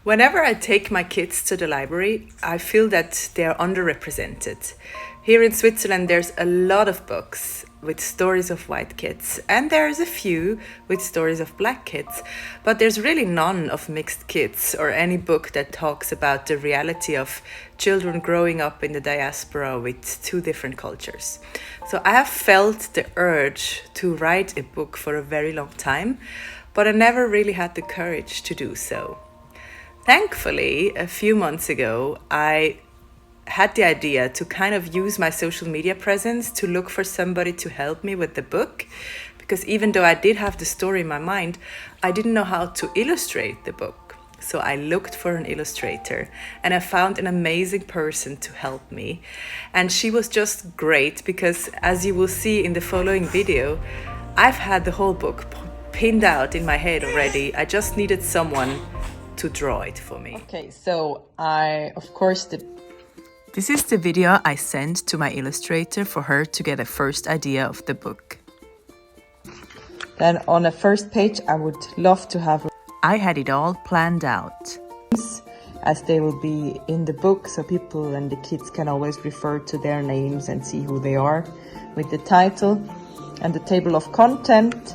Whenever I take my kids to the library, I feel that they are underrepresented. Here in Switzerland, there's a lot of books with stories of white kids, and there's a few with stories of black kids, but there's really none of mixed kids or any book that talks about the reality of children growing up in the diaspora with two different cultures. So I have felt the urge to write a book for a very long time, but I never really had the courage to do so. Thankfully, a few months ago, I had the idea to kind of use my social media presence to look for somebody to help me with the book, because even though I did have the story in my mind, I didn't know how to illustrate the book. So I looked for an illustrator and I found an amazing person to help me. And she was just great because, as you will see in the following video, I've had the whole book pinned out in my head already. I just needed someone to draw it for me. Okay, so this is the video I sent to my illustrator for her to get a first idea of the book. Then on the first page, I would love to have... I had it all planned out, as they will be in the book, so people and the kids can always refer to their names and see who they are, with the title and the table of content.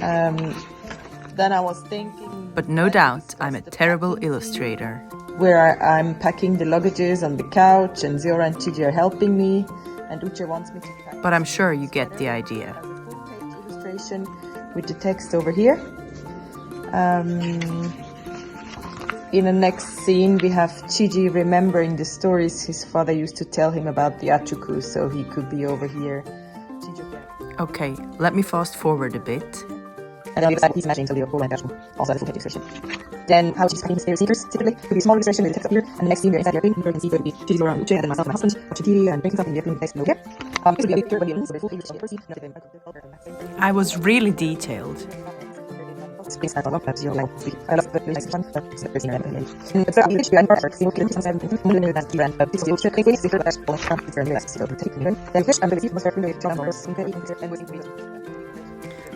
Then I was thinking... But no doubt, I'm a terrible illustrator. Where I'm packing the luggages on the couch, and Zora and Gigi are helping me, and Uche wants me to pack... But I'm sure you get the idea. As a full-page illustration with the text over here. In the next scene, we have Gigi remembering the stories his father used to tell him about the Achuku, so he could be over here. Okay, let me fast forward a bit. And then he's imagining so also the full text illustration. Then how she's packing his favorite sneakers, typically. It could be a small illustration with the text up here, and the next scene we're inside the airplane, you can see it would be Gigi's around Uche, and then myself and my husband, watching TV and drinking something, the airplane text over here. This would be a big picture, but the so the full page of the I was really detailed.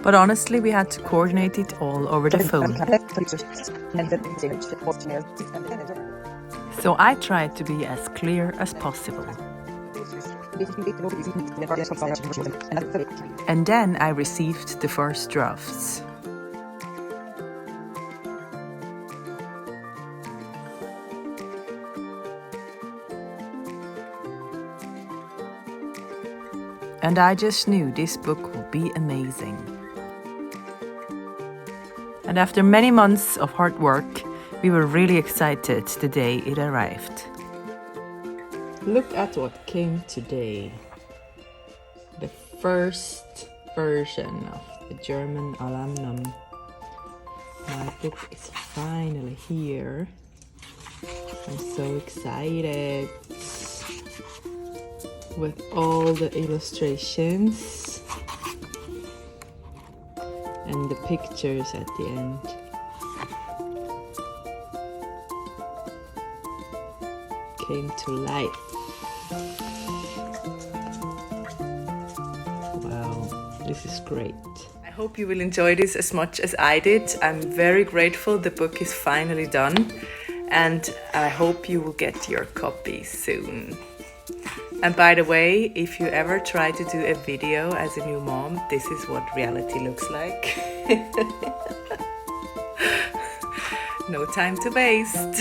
But honestly, we had to coordinate it all over the phone. So I tried to be as clear as possible. And then I received the first drafts. And I just knew this book would be amazing. And after many months of hard work, we were really excited the day it arrived. Look at what came today. The first version of the German Nnam. My book is finally here. I'm so excited. With all the illustrations and the pictures at the end. Came to life. Wow, this is great. I hope you will enjoy this as much as I did. I'm very grateful the book is finally done, and I hope you will get your copy soon. And by the way, if you ever try to do a video as a new mom, this is what reality looks like. No time to waste.